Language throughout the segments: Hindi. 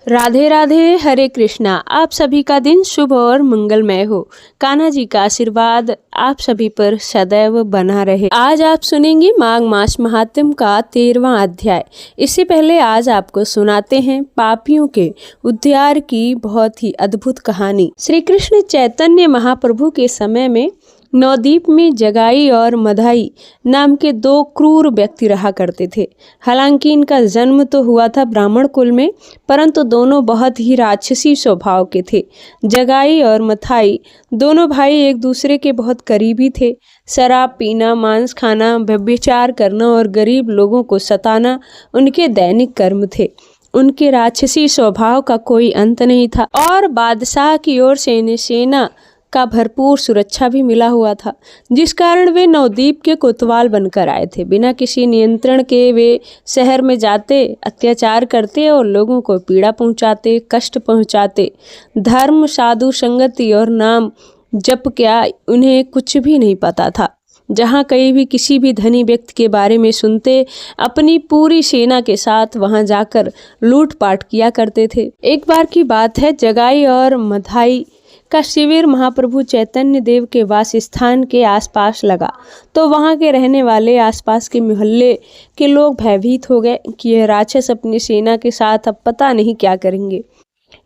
राधे राधे, हरे कृष्णा। आप सभी का दिन शुभ और मंगलमय हो। कान्हा जी का आशीर्वाद आप सभी पर सदैव बना रहे। आज आप सुनेंगे माघ मास महात्म्य का 13वां अध्याय। इससे पहले आज आपको सुनाते हैं पापियों के उद्धार की बहुत ही अद्भुत कहानी। श्री कृष्ण चैतन्य महाप्रभु के समय में नवद्वीप में जगाई और मधाई नाम के दो क्रूर व्यक्ति रहा करते थे। हालांकि इनका जन्म तो हुआ था ब्राह्मण कुल में, परंतु दोनों बहुत ही राक्षसी स्वभाव के थे। जगाई और मथाई दोनों भाई एक दूसरे के बहुत करीबी थे। शराब पीना, मांस खाना, व्यभिचार करना और गरीब लोगों को सताना उनके दैनिक कर्म थे। उनके राक्षसी स्वभाव का कोई अंत नहीं था और बादशाह की ओर से सेना का भरपूर सुरक्षा भी मिला हुआ था, जिस कारण वे नवद्वीप के कोतवाल बनकर आए थे। बिना किसी नियंत्रण के वे शहर में जाते, अत्याचार करते और लोगों को पीड़ा पहुंचाते, कष्ट पहुंचाते। धर्म, साधु संगति और नाम जप क्या उन्हें कुछ भी नहीं पता था। जहाँ कहीं भी किसी भी धनी व्यक्ति के बारे में सुनते, अपनी पूरी सेना के साथ वहां जाकर लूटपाट किया करते थे। एक बार की बात है, जगाई और मधाई का शिविर महाप्रभु चैतन्य देव के वास स्थान के आसपास लगा, तो वहां के रहने वाले आसपास के मोहल्ले के लोग भयभीत हो गए कि यह राक्षस अपनी सेना के साथ अब पता नहीं क्या करेंगे।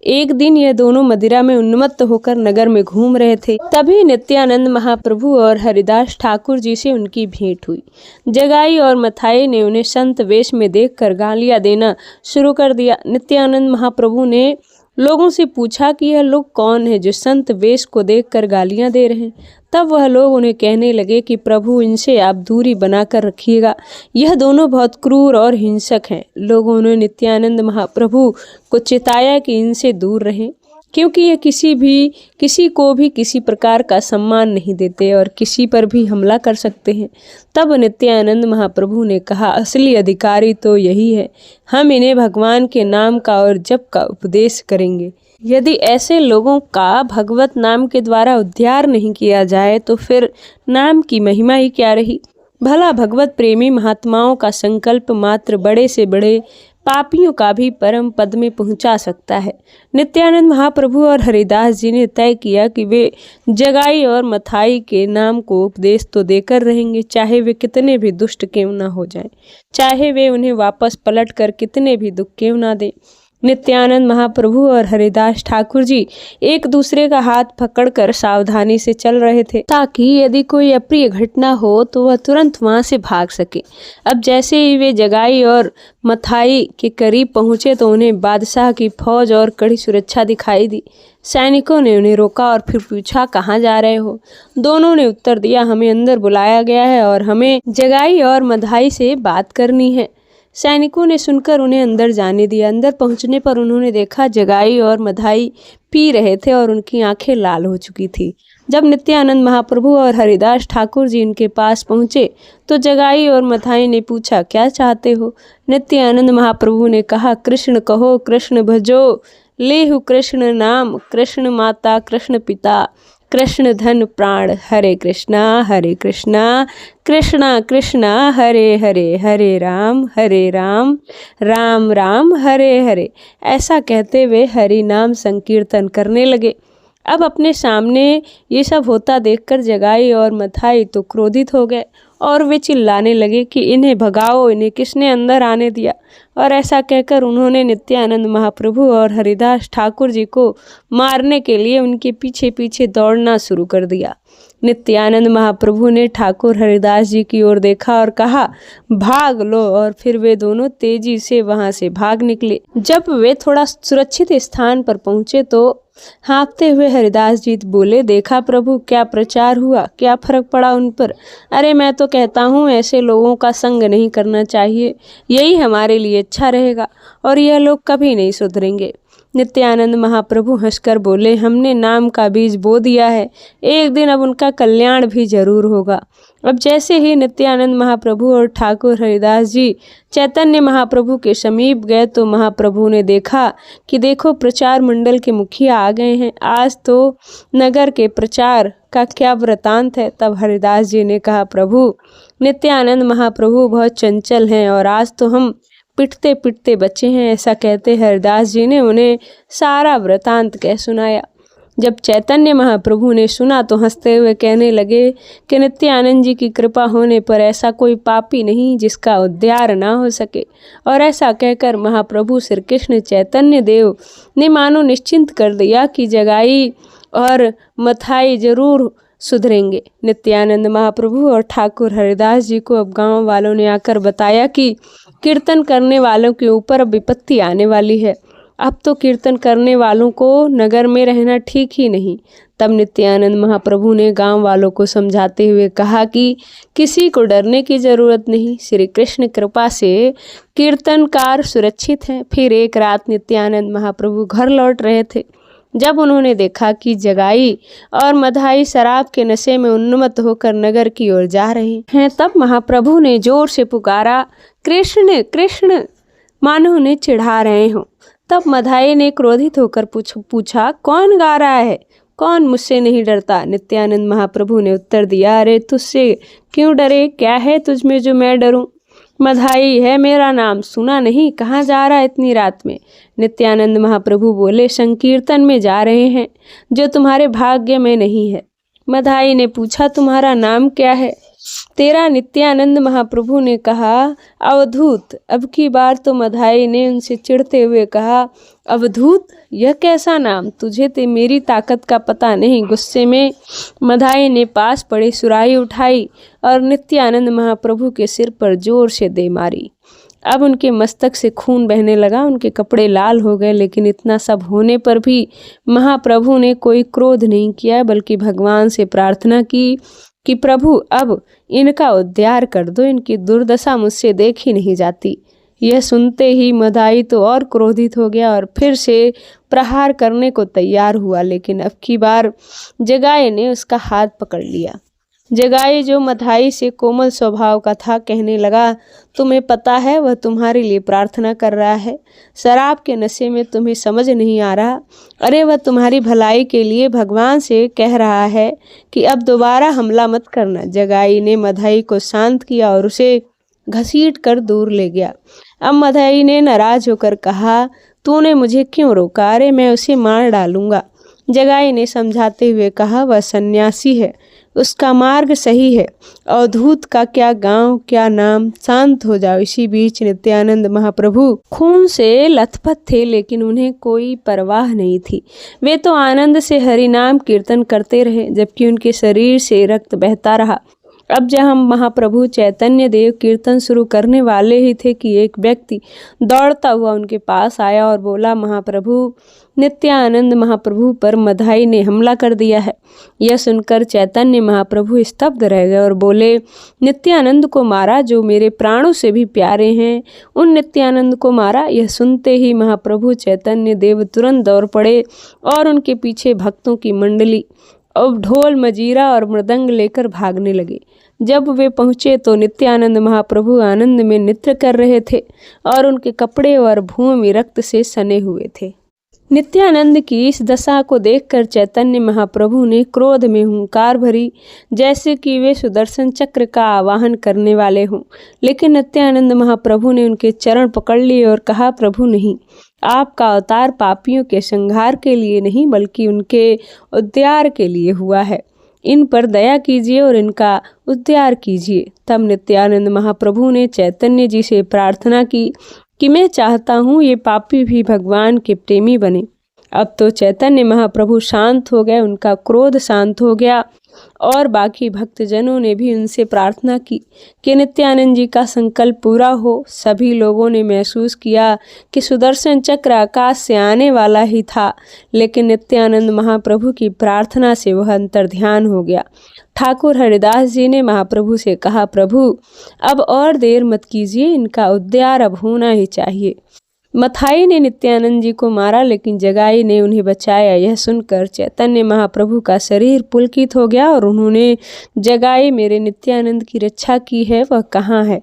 एक दिन यह दोनों मदिरा में उन्मत्त होकर नगर में घूम रहे थे। तभी नित्यानंद महाप्रभु और हरिदास ठाकुर जी से उनकी भेंट हुई। जगाई और मथाई ने उन्हें संत वेश में देखकर गालियां देना शुरू कर दिया। नित्यानंद महाप्रभु ने लोगों से पूछा कि यह लोग कौन है जो संत वेश को देखकर गालियां दे रहे हैं। तब वह लोग उन्हें कहने लगे कि प्रभु, इनसे आप दूरी बनाकर रखिएगा, यह दोनों बहुत क्रूर और हिंसक हैं। लोगों ने नित्यानंद महाप्रभु को चिताया कि इनसे दूर रहें, क्योंकि ये किसी को भी किसी प्रकार का सम्मान नहीं देते और किसी पर भी हमला कर सकते हैं। तब नित्यानंद महाप्रभु ने कहा, असली अधिकारी तो यही है, हम इन्हें भगवान के नाम का और जप का उपदेश करेंगे। यदि ऐसे लोगों का भगवत नाम के द्वारा उद्धार नहीं किया जाए तो फिर नाम की महिमा ही क्या रही। भला भगवत प्रेमी महात्माओं का संकल्प मात्र बड़े से बड़े पापियों का भी परम पद में पहुंचा सकता है। नित्यानंद महाप्रभु और हरिदास जी ने तय किया कि वे जगाई और मथाई के नाम को उपदेश तो देकर रहेंगे, चाहे वे कितने भी दुष्ट क्यों ना हो जाएं, चाहे वे उन्हें वापस पलट कर कितने भी दुख क्यों ना दें। नित्यानंद महाप्रभु और हरिदास ठाकुर जी एक दूसरे का हाथ पकड़कर सावधानी से चल रहे थे, ताकि यदि कोई अप्रिय घटना हो तो वह तुरंत वहां से भाग सके। अब जैसे ही वे जगाई और मथाई के करीब पहुंचे तो उन्हें बादशाह की फौज और कड़ी सुरक्षा दिखाई दी। सैनिकों ने उन्हें रोका और फिर पूछा, कहाँ जा रहे हो? दोनों ने उत्तर दिया, हमें अंदर बुलाया गया है और हमें जगाई और मधाई से बात करनी है। सैनिकों ने सुनकर उन्हें अंदर जाने दिया। अंदर पहुंचने पर उन्होंने देखा जगाई और मधाई पी रहे थे और उनकी आंखें लाल हो चुकी थी। जब नित्यानंद महाप्रभु और हरिदास ठाकुर जी उनके पास पहुंचे तो जगाई और मथाई ने पूछा, क्या चाहते हो? नित्यानंद महाप्रभु ने कहा, कृष्ण कहो, कृष्ण भजो, लेहु कृष्ण नाम, कृष्ण माता, कृष्ण पिता, कृष्ण धन प्राण, हरे कृष्णा कृष्णा कृष्णा हरे हरे, हरे राम राम राम हरे हरे। ऐसा कहते हुए हरि नाम संकीर्तन करने लगे। अब अपने सामने ये सब होता देखकर जगाई और मथाई तो क्रोधित हो गए और वे चिल्लाने लगे कि इन्हें भगाओ, इन्हें किसने अंदर आने दिया। और ऐसा कहकर उन्होंने नित्यानंद महाप्रभु और हरिदास ठाकुर जी को मारने के लिए उनके पीछे पीछे दौड़ना शुरू कर दिया। नित्यानंद महाप्रभु ने ठाकुर हरिदास जी की ओर देखा और कहा, भाग लो, और फिर वे दोनों तेजी से वहां से भाग निकले। जब वे थोड़ा सुरक्षित स्थान पर पहुंचे तो हाँफते हुए हरिदास जी बोले, देखा प्रभु, क्या प्रचार हुआ, क्या फर्क पड़ा उन पर। अरे मैं तो कहता हूँ ऐसे लोगों का संग नहीं करना चाहिए, यही हमारे लिए अच्छा रहेगा और यह लोग कभी नहीं सुधरेंगे। नित्यानंद महाप्रभु हंसकर बोले, हमने नाम का बीज बो दिया है, एक दिन अब उनका कल्याण भी जरूर होगा। अब जैसे ही नित्यानंद महाप्रभु और ठाकुर हरिदास जी चैतन्य महाप्रभु के समीप गए तो महाप्रभु ने देखा कि देखो, प्रचार मंडल के मुखिया आ गए हैं, आज तो नगर के प्रचार का क्या वृतांत है। तब हरिदास जी ने कहा, प्रभु, नित्यानंद महाप्रभु बहुत चंचल हैं और आज तो हम पिटते पिटते बचे हैं। ऐसा कहते हरिदास जी ने उन्हें सारा वृतांत कह सुनाया। जब चैतन्य महाप्रभु ने सुना तो हंसते हुए कहने लगे कि नित्यानंद जी की कृपा होने पर ऐसा कोई पापी नहीं जिसका उद्धार ना हो सके। और ऐसा कहकर महाप्रभु श्री कृष्ण चैतन्य देव ने मानो निश्चिंत कर दिया कि जगाई और मथाई जरूर सुधरेंगे। नित्यानंद महाप्रभु और ठाकुर हरिदास जी को अब गांव वालों ने आकर बताया कि कीर्तन करने वालों के ऊपर अब विपत्ति आने वाली है। अब तो कीर्तन करने वालों को नगर में रहना ठीक ही नहीं। तब नित्यानंद महाप्रभु ने गांव वालों को समझाते हुए कहा कि किसी को डरने की जरूरत नहीं, श्री कृष्ण कृपा से कीर्तनकार सुरक्षित हैं। फिर एक रात नित्यानंद महाप्रभु घर लौट रहे थे। जब उन्होंने देखा कि जगाई और मधाई शराब के नशे में उन्मत्त होकर नगर की ओर जा रहे हैं, तब महाप्रभु ने जोर से पुकारा, कृष्ण कृष्ण, मानो उन्हें चिढ़ा रहे हों। तब मधाई ने क्रोधित होकर पूछा, कौन गा रहा है, कौन मुझसे नहीं डरता? नित्यानंद महाप्रभु ने उत्तर दिया, अरे तुझसे क्यों डरे, क्या है तुझ में जो मैं डरूं? मधाई है मेरा नाम, सुना नहीं? कहाँ जा रहा है इतनी रात में? नित्यानंद महाप्रभु बोले, संकीर्तन में जा रहे हैं, जो तुम्हारे भाग्य में नहीं है। मधाई ने पूछा, तुम्हारा नाम क्या है? तेरा? नित्यानंद महाप्रभु ने कहा, अवधूत। अब की बार तो मधाई ने उनसे चिढ़ते हुए कहा, अवधूत, यह कैसा नाम? तुझे तो मेरी ताकत का पता नहीं। गुस्से में मधाई ने पास पड़ी सुराही उठाई और नित्यानंद महाप्रभु के सिर पर जोर से दे मारी। अब उनके मस्तक से खून बहने लगा, उनके कपड़े लाल हो गए। लेकिन इतना सब होने पर भी महाप्रभु ने कोई क्रोध नहीं किया, बल्कि भगवान से प्रार्थना की कि प्रभु अब इनका उद्धार कर दो, इनकी दुर्दशा मुझसे देखी नहीं जाती। यह सुनते ही मधाई तो और क्रोधित हो गया और फिर से प्रहार करने को तैयार हुआ। लेकिन अब की बार जगाई ने उसका हाथ पकड़ लिया। जगाई, जो मधाई से कोमल स्वभाव का था, कहने लगा, तुम्हें पता है वह तुम्हारे लिए प्रार्थना कर रहा है। शराब के नशे में तुम्हें समझ नहीं आ रहा। अरे वह तुम्हारी भलाई के लिए भगवान से कह रहा है कि अब दोबारा हमला मत करना। जगाई ने मधाई को शांत किया और उसे घसीट कर दूर ले गया। अब मधाई ने नाराज होकर कहा, तूने मुझे क्यों रोका? अरे मैं उसे मार डालूंगा। जगाई ने समझाते हुए कहा, वह सन्यासी है, उसका मार्ग सही है। अवधूत का क्या गांव, क्या नाम, शांत हो जाओ। इसी बीच नित्यानंद महाप्रभु खून से लथपथ थे, लेकिन उन्हें कोई परवाह नहीं थी। वे तो आनंद से हरि नाम कीर्तन करते रहे, जबकि उनके शरीर से रक्त बहता रहा। अब जब हम महाप्रभु चैतन्य देव कीर्तन शुरू करने वाले ही थे कि एक व्यक्ति दौड़ता हुआ उनके पास आया और बोला, महाप्रभु, नित्यानंद महाप्रभु पर मधाई ने हमला कर दिया है। यह सुनकर चैतन्य महाप्रभु स्तब्ध रह गए और बोले, नित्यानंद को मारा, जो मेरे प्राणों से भी प्यारे हैं, उन नित्यानंद को मारा? यह सुनते ही महाप्रभु चैतन्य देव तुरंत दौड़ पड़े और उनके पीछे भक्तों की मंडली अब ढोल, मजीरा और मृदंग लेकर भागने लगे। जब वे पहुंचे तो नित्यानंद महाप्रभु आनंद में नृत्य कर रहे थे और उनके कपड़े और भूमि रक्त से सने हुए थे। नित्यानंद की इस दशा को देखकर चैतन्य महाप्रभु ने क्रोध में हुंकार भरी, जैसे कि वे सुदर्शन चक्र का आवाहन करने वाले हों। लेकिन नित्यानंद महाप्रभु ने उनके चरण पकड़ लिए और कहा, प्रभु नहीं, आपका अवतार पापियों के संहार के लिए नहीं, बल्कि उनके उद्धार के लिए हुआ है। इन पर दया कीजिए और इनका उद्धार कीजिए। तब नित्यानंद महाप्रभु ने चैतन्य जी से प्रार्थना की कि मैं चाहता हूँ ये पापी भी भगवान के प्रेमी बने। अब तो चैतन्य महाप्रभु शांत हो गए, उनका क्रोध शांत हो गया और बाकी भक्तजनों ने भी उनसे प्रार्थना की कि नित्यानंद जी का संकल्प पूरा हो। सभी लोगों ने महसूस किया कि सुदर्शन चक्र आकाश से आने वाला ही था, लेकिन नित्यानंद महाप्रभु की प्रार्थना से वह अंतर्ध्यान हो गया। ठाकुर हरिदास जी ने महाप्रभु से कहा, प्रभु अब और देर मत कीजिए, इनका उद्धार अब होना ही चाहिए। मथाई ने नित्यानंद जी को मारा, लेकिन जगाई ने उन्हें बचाया। यह सुनकर चैतन्य महाप्रभु का शरीर पुलकित हो गया और उन्होंने, जगाई मेरे नित्यानंद की रक्षा की है, वह कहाँ है?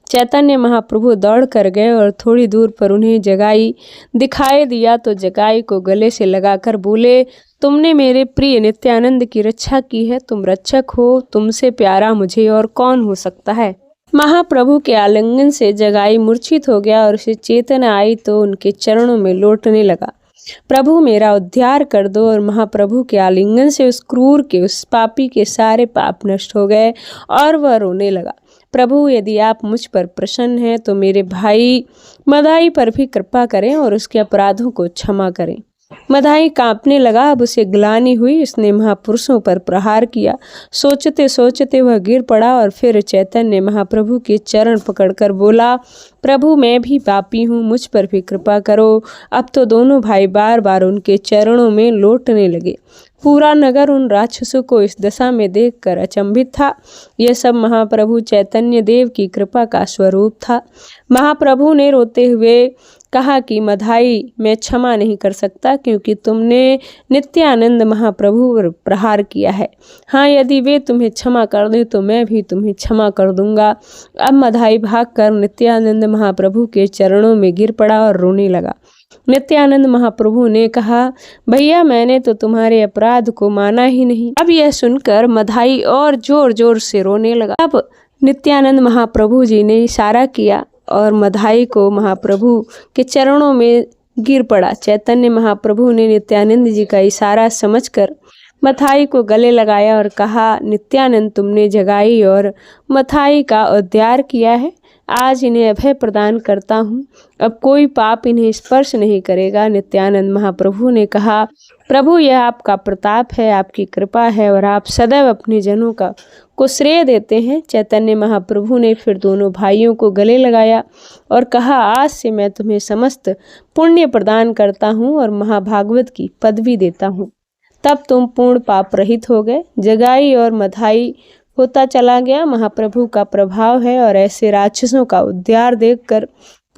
चैतन्य महाप्रभु दौड़ कर गए और थोड़ी दूर पर उन्हें जगाई दिखाई दिया तो जगाई को गले से लगाकर बोले, तुमने मेरे प्रिय नित्यानंद की रक्षा की है, तुम रक्षक हो, तुमसे प्यारा मुझे और कौन हो सकता है। महाप्रभु के आलिंगन से जगाई मूर्छित हो गया और उसे चेतना आई तो उनके चरणों में लौटने लगा। प्रभु मेरा उद्धार कर दो। और महाप्रभु के आलिंगन से उस क्रूर के, उस पापी के सारे पाप नष्ट हो गए और वह रोने लगा। प्रभु यदि आप मुझ पर प्रसन्न हैं तो मेरे भाई मदाई पर भी कृपा करें और उसके अपराधों को क्षमा करें। मदाई कांपने लगा। अब उसे ग्लानि हुई। उसने महापुरुषों पर प्रहार किया। सोचते सोचते वह गिर पड़ा और फिर चैतन्य महाप्रभु के चरण पकड़कर बोला, प्रभु मैं भी पापी हूँ, मुझ पर भी कृपा करो। अब तो दोनों भाई बार बार उनके चरणों में लौटने लगे। पूरा नगर उन राक्षसों को इस दशा में देखकर अचंभित था। यह सब महाप्रभु चैतन्य देव की कृपा का स्वरूप था। महाप्रभु ने रोते हुए कहा कि मदाई मैं क्षमा नहीं कर सकता क्योंकि तुमने नित्यानंद महाप्रभु पर प्रहार किया है। हाँ, यदि वे तुम्हें क्षमा कर दें तो मैं भी तुम्हें क्षमा कर दूंगा। अब मदाई भागकर नित्यानंद महाप्रभु के चरणों में गिर पड़ा और रोने लगा। नित्यानंद महाप्रभु ने कहा, भैया मैंने तो तुम्हारे अपराध को माना ही नहीं। अब यह सुनकर मदाई और जोर जोर से रोने लगा। अब नित्यानंद महाप्रभु जी ने इशारा किया और मदाई को महाप्रभु के चरणों में गिर पड़ा। चैतन्य महाप्रभु ने नित्यानंद जी का इशारा समझकर मथाई को गले लगाया और कहा, नित्यानंद तुमने जगाई और मथाई का उद्धार किया है। आज इन्हें अभय प्रदान करता हूँ। अब कोई पाप इन्हें स्पर्श नहीं करेगा। नित्यानंद महाप्रभु ने कहा, प्रभु यह आपका प्रताप है, आपकी कृपा है और आप सदैव अपने जनों को श्रेय देते हैं। चैतन्य महाप्रभु ने फिर दोनों भाइयों को गले लगाया और कहा, आज से मैं तुम्हें समस्त पुण्य प्रदान करता हूँ और महाभागवत की पदवी देता हूँ। तब तुम पूर्ण पाप रहित हो गए। जगाई और मदाई होता चला गया। महाप्रभु का प्रभाव है और ऐसे राक्षसों का उद्धार देखकर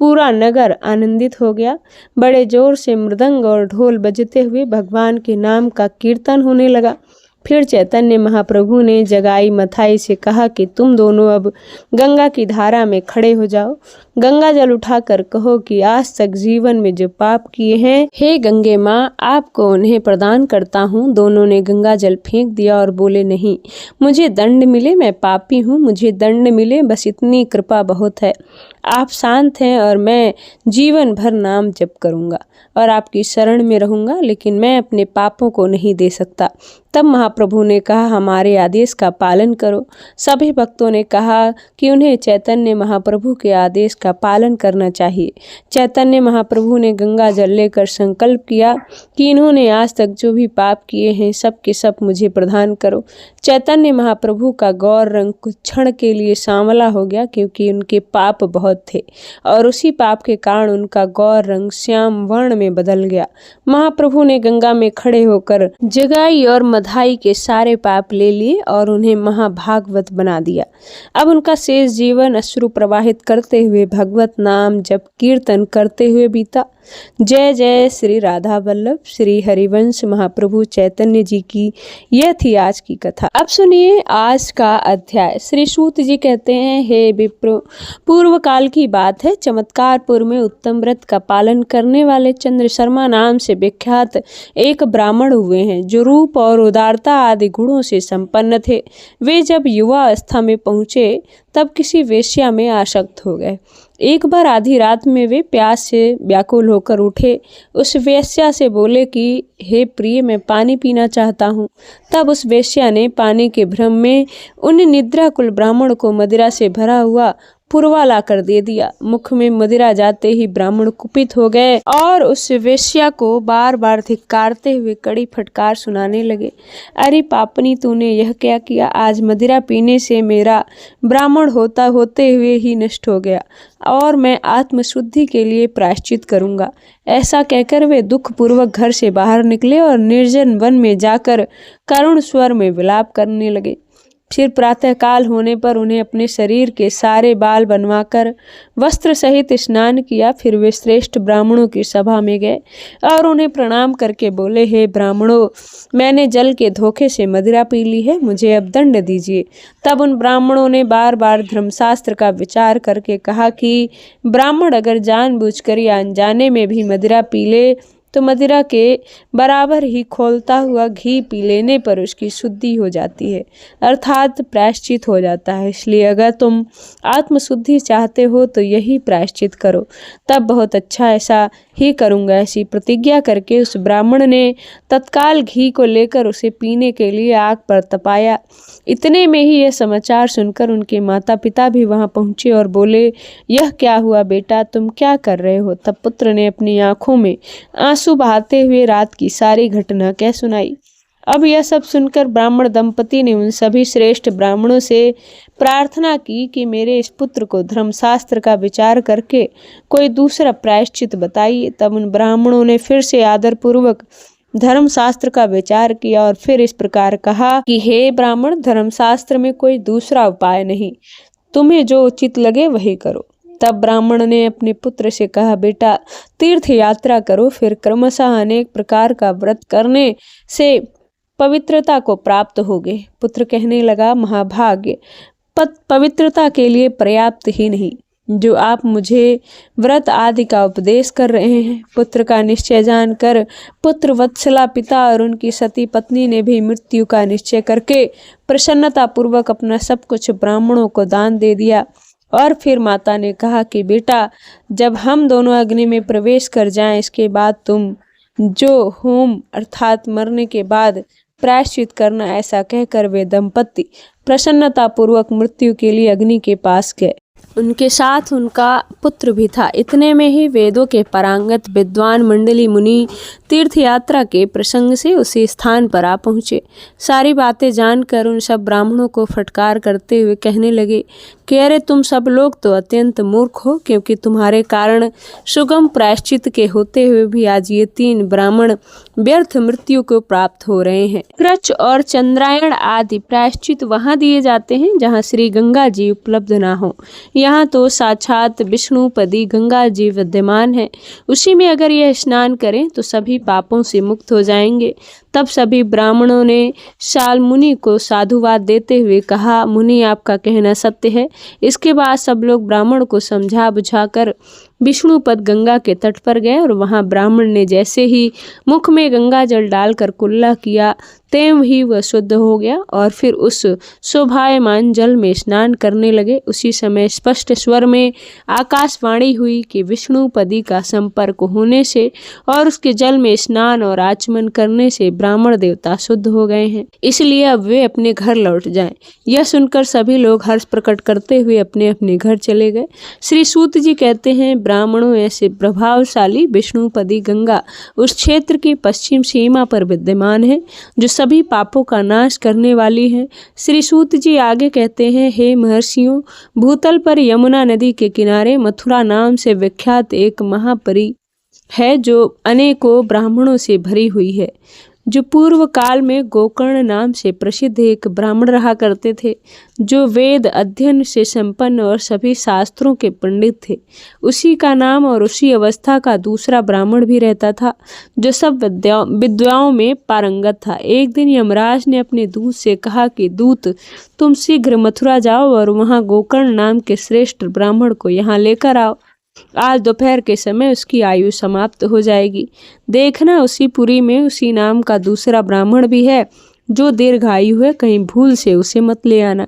पूरा नगर आनंदित हो गया। बड़े जोर से मृदंग और ढोल बजते हुए भगवान के नाम का कीर्तन होने लगा। फिर चैतन्य महाप्रभु ने जगाई मथाई से कहा कि तुम दोनों अब गंगा की धारा में खड़े हो जाओ। गंगा जल उठाकर कहो कि आज तक जीवन में जो पाप किए हैं, हे गंगे माँ, आपको उन्हें प्रदान करता हूँ। दोनों ने गंगा जल फेंक दिया और बोले, नहीं, मुझे दंड मिले, मैं पापी हूँ, मुझे दंड मिले, बस इतनी कृपा बहुत है। आप शांत हैं और मैं जीवन भर नाम जप करूँगा और आपकी शरण में रहूँगा, लेकिन मैं अपने पापों को नहीं दे सकता। तब महाप्रभु ने कहा, हमारे आदेश का पालन करो। सभी भक्तों ने कहा कि उन्हें चैतन्य महाप्रभु के आदेश का पालन करना चाहिए। चैतन्य महाप्रभु ने गंगा जल लेकर संकल्प किया कि इन्होंने आज तक जो भी पाप किए हैं सब के सब मुझे प्रदान करो। चैतन्य महाप्रभु का गौर रंग कुछ क्षण के लिए सांवला हो गया क्योंकि उनके पाप बहुत थे और उसी पाप के कारण उनका गौर रंग श्याम वर्ण में बदल गया। महाप्रभु ने गंगा में खड़े होकर जगाई और मदाई के सारे पाप ले लिए और उन्हें महाभागवत बना दिया। अब उनका शेष जीवन अश्रु प्रवाहित करते हुए भगवत नाम जप कीर्तन करते हुए बीता। जय जय श्री राधा वल्लभ श्री हरिवंश महाप्रभु चैतन्य जी की यह थी आज की कथा। अब सुनिए आज का अध्याय। श्री सूत जी कहते हैं, हे विप्र, पूर्व काल की बात है। चमत्कारपुर में उत्तम व्रत का पालन करने वाले चंद्र शर्मा नाम से विख्यात एक ब्राह्मण हुए हैं जो रूप और उदारता आदि गुणों से संपन्न थे। वे जब युवा अवस्था में पहुँचे तब किसी वेश्या में आसक्त हो गए। एक बार आधी रात में वे प्यास से व्याकुल होकर उठे। उस वेश्या से बोले कि हे प्रिय, मैं पानी पीना चाहता हूँ। तब उस वेश्या ने पानी के भ्रम में उन निद्राकुल ब्राह्मण को मदिरा से भरा हुआ पुरवा ला कर दे दिया। मुख में मदिरा जाते ही ब्राह्मण कुपित हो गए और उस वेश्या को बार बार धिक्कारते हुए कड़ी फटकार सुनाने लगे। अरे पापनी, तूने यह क्या किया? आज मदिरा पीने से मेरा ब्राह्मण होते हुए ही नष्ट हो गया और मैं आत्मशुद्धि के लिए प्रायश्चित करूंगा। ऐसा कहकर वे दुख पूर्वक घर से बाहर निकले और निर्जन वन में जाकर करुण स्वर में विलाप करने लगे। फिर प्रातःकाल होने पर उन्हें अपने शरीर के सारे बाल बनवाकर वस्त्र सहित स्नान किया। फिर वे श्रेष्ठ ब्राह्मणों की सभा में गए और उन्हें प्रणाम करके बोले, हे ब्राह्मणों, मैंने जल के धोखे से मदिरा पी ली है, मुझे अब दंड दीजिए। तब उन ब्राह्मणों ने बार बार धर्मशास्त्र का विचार करके कहा कि ब्राह्मण अगर जानबूझकर या अनजाने में भी मदिरा पी ले तो मदिरा के बराबर ही खौलता हुआ घी पी लेने पर उसकी शुद्धि हो जाती है, अर्थात प्रायश्चित हो जाता है। इसलिए अगर तुम आत्मशुद्धि चाहते हो तो यही प्रायश्चित करो। तब बहुत अच्छा, ऐसा ही करूँगा। ऐसी प्रतिज्ञा करके उस ब्राह्मण ने तत्काल घी को लेकर उसे पीने के लिए आग पर तपाया। इतने में ही यह समाचार सुनकर उनके माता पिता भी वहां पहुंचे और बोले, यह क्या हुआ बेटा, तुम क्या कर रहे हो? तब पुत्र ने अपनी आंखों में आंसू बहाते हुए रात की सारी घटना कह सुनाई। अब यह सब सुनकर ब्राह्मण दंपति ने उन सभी श्रेष्ठ ब्राह्मणों से प्रार्थना की कि मेरे इस पुत्र को धर्मशास्त्र का विचार करके कोई दूसरा प्रायश्चित बताइए। तब उन ब्राह्मणों ने फिर से आदरपूर्वक धर्मशास्त्र का विचार किया और फिर इस प्रकार कहा कि हे ब्राह्मण, धर्मशास्त्र में कोई दूसरा उपाय नहीं, तुम्हें जो उचित लगे वही करो। तब ब्राह्मण ने अपने पुत्र से कहा, बेटा तीर्थ यात्रा करो, फिर क्रमशः अनेक प्रकार का व्रत करने से पवित्रता को प्राप्त होगे। पुत्र कहने लगा, महाभाग्य, पवित्रता के लिए पर्याप्त ही नहीं जो आप मुझे व्रत आदि का उपदेश कर रहे हैं। पुत्र का निश्चय जानकर पुत्र वत्सला पिता और उनकी सती पत्नी ने भी मृत्यु का निश्चय करके प्रसन्नता पूर्वक अपना सब कुछ ब्राह्मणों को दान दे दिया। और फिर माता ने कहा कि बेटा, जब हम दोनों अग्नि में प्रवेश कर जाएं, इसके बाद तुम जो होम अर्थात मरने के बाद प्रायश्चित करना। ऐसा कहकर वे दंपति प्रसन्नता पूर्वक मृत्यु के लिए अग्नि के पास गए। उनके साथ उनका पुत्र भी था। इतने में ही वेदों के पारंगत विद्वान मंडली मुनि तीर्थ यात्रा के प्रसंग से उसी स्थान पर आ पहुँचे। सारी बातें जानकर उन सब ब्राह्मणों को फटकार करते हुए कहने लगे कि अरे तुम सब लोग तो अत्यंत मूर्ख हो, क्योंकि तुम्हारे कारण सुगम प्रायश्चित के होते हुए भी आज ये 3 ब्राह्मण व्यर्थ मृत्यु को प्राप्त हो रहे हैं। कृच और चंद्रायण आदि प्रायश्चित वहां दिए जाते हैं जहां श्री गंगा जी उपलब्ध ना हो। यहाँ तो साक्षात विष्णुपदी गंगा जी विद्यमान है। उसी में अगर यह स्नान करें तो सभी पापों से मुक्त हो जाएंगे। तब सभी ब्राह्मणों ने शाल मुनि को साधुवाद देते हुए कहा, मुनि आपका कहना सत्य है। इसके बाद सब लोग ब्राह्मण को समझा बुझाकर विष्णुपद गंगा के तट पर गए और वहां ब्राह्मण ने जैसे ही मुख में गंगा जल डालकर कुल्ला किया, त्यों ही वह शुद्ध हो गया और फिर उस शोभायमान जल में स्नान करने लगे। उसी समय स्पष्ट स्वर में आकाशवाणी हुई कि विष्णुपदी का संपर्क होने से और उसके जल में स्नान और आचमन करने से ब्राह्मण देवता शुद्ध हो गए हैं, इसलिए अब वे अपने घर लौट जाएं। यह सुनकर सभी लोग हर्ष प्रकट करते हुए अपने अपने घर चले गए। श्री सूत जी कहते हैं, ब्राह्मणों ऐसे प्रभावशाली विष्णुपदी गंगा उस क्षेत्र की पश्चिम सीमा पर विद्यमान है जो सभी पापों का नाश करने वाली है। श्री सूत जी आगे कहते हैं, हे महर्षियों, भूतल पर यमुना नदी के किनारे मथुरा नाम से विख्यात एक महापरी है जो अनेकों ब्राह्मणों से भरी हुई है, जो पूर्व काल में गोकर्ण नाम से प्रसिद्ध एक ब्राह्मण रहा करते थे, जो वेद अध्ययन से संपन्न और सभी शास्त्रों के पंडित थे। उसी का नाम और उसी अवस्था का दूसरा ब्राह्मण भी रहता था जो सब विद्याओं में पारंगत था। एक दिन यमराज ने अपने दूत से कहा कि दूत, तुम शीघ्र मथुरा जाओ और वहां गोकर्ण नाम के श्रेष्ठ ब्राह्मण को यहाँ लेकर आओ। आज दोपहर के समय उसकी आयु समाप्त हो जाएगी। देखना, उसी पुरी में उसी नाम का दूसरा ब्राह्मण भी है जो दीर्घायु है, कहीं भूल से उसे मत ले आना।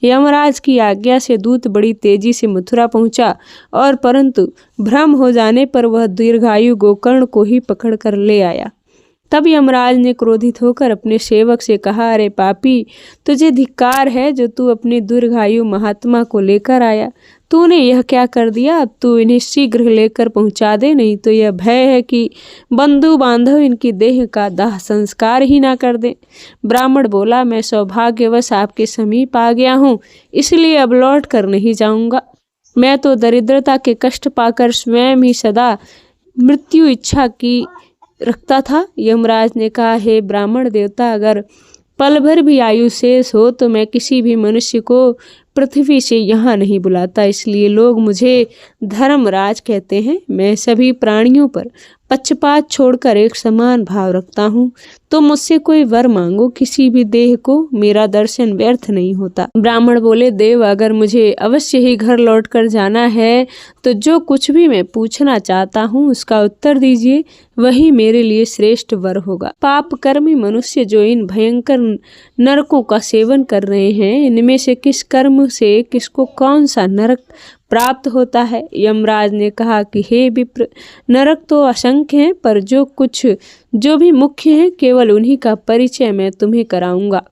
यमराज की आज्ञा से दूत बड़ी तेजी से मथुरा पहुंचा और परंतु भ्रम हो जाने पर वह दीर्घायु गोकर्ण को ही पकड़ कर ले आया। तब यमराज ने क्रोधित होकर अपने सेवक से कहा, अरे पापी, तुझे धिक्कार है जो तू अपने दीर्घायु महात्मा को लेकर आया। तूने यह क्या कर दिया? अब तू इन्हें शीघ्र लेकर पहुंचा दे, नहीं तो यह भय है कि बंधु बांधव इनकी देह का दाह संस्कार ही ना कर दे। ब्राह्मण बोला, मैं सौभाग्यवश आपके समीप आ गया हूँ, इसलिए अब लौट कर नहीं जाऊंगा। मैं तो दरिद्रता के कष्ट पाकर स्वयं ही सदा मृत्यु इच्छा की रखता था। यमराज ने कहा, हे ब्राह्मण देवता, अगर पल भर भी आयु शेष हो तो मैं किसी भी मनुष्य को पृथ्वी से यहाँ नहीं बुलाता, इसलिए लोग मुझे धर्मराज कहते हैं। मैं सभी प्राणियों पर पक्षपात छोड़कर एक समान भाव रखता हूँ। तो मुझसे कोई वर मांगो, किसी भी देह को मेरा दर्शन व्यर्थ नहीं होता। ब्राह्मण बोले, देव अगर मुझे अवश्य ही घर लौटकर जाना है तो जो कुछ भी मैं पूछना चाहता हूँ उसका उत्तर दीजिए, वही मेरे लिए श्रेष्ठ वर होगा। पाप कर्मी मनुष्य जो इन भयंकर नरकों का सेवन कर रहे हैं, इनमें से किस कर्म से किसको कौन सा नरक प्राप्त होता है? यमराज ने कहा कि हे विप्र, नरक तो असंख्य हैं, पर जो भी मुख्य हैं केवल उन्हीं का परिचय मैं तुम्हें कराऊंगा।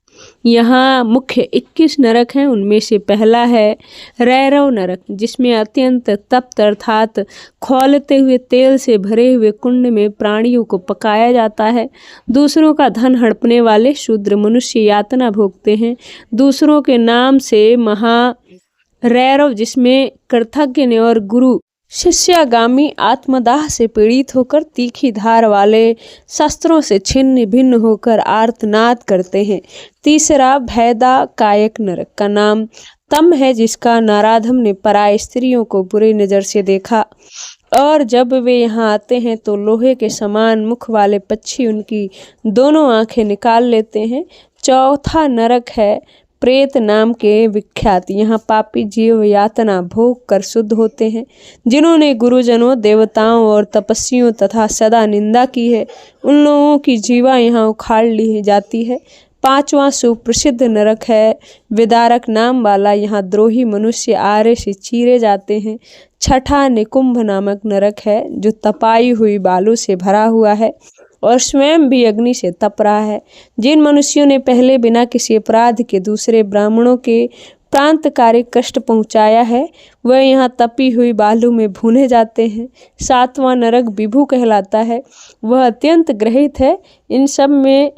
यहाँ मुख्य 21 नरक हैं। उनमें से पहला है रैरव नरक, जिसमें अत्यंत तप्त अर्थात खौलते हुए तेल से भरे हुए कुंड में प्राणियों को पकाया जाता है। दूसरों का धन हड़पने वाले शूद्र मनुष्य यातना भोगते हैं। दूसरों के नाम से महा रैरव, जिसमें कृतज्ञ और गुरु शिष्यागामी आत्मदाह से पीड़ित होकर तीखी धार वाले शस्त्रों से छिन्न भिन्न होकर आर्तनाद करते हैं। तीसरा भैदा कायक नरक का नाम तम है, जिसका नाराधम ने पराय स्त्रियों को बुरी नजर से देखा और जब वे यहाँ आते हैं तो लोहे के समान मुख वाले पक्षी उनकी दोनों आंखें निकाल लेते हैं। चौथा नरक है प्रेत नाम के विख्यात। यहाँ पापी जीव यातना भोग कर शुद्ध होते हैं। जिन्होंने गुरुजनों, देवताओं और तपस्वियों तथा सदा निंदा की है, उन लोगों की जीवा यहाँ उखाड़ ली जाती है। पांचवा सुप्रसिद्ध नरक है विदारक नाम वाला। यहाँ द्रोही मनुष्य आरे से चीरे जाते हैं। छठा निकुंभ नामक नरक है, जो तपाई हुई बालू से भरा हुआ है और स्वयं भी अग्नि से तप रहा है। जिन मनुष्यों ने पहले बिना किसी अपराध के दूसरे ब्राह्मणों के प्रांतकारिक कष्ट पहुंचाया है, वह यहाँ तपी हुई बालू में भुने जाते हैं। सातवां नरक विभु कहलाता है। वह अत्यंत ग्रहित है। इन सब में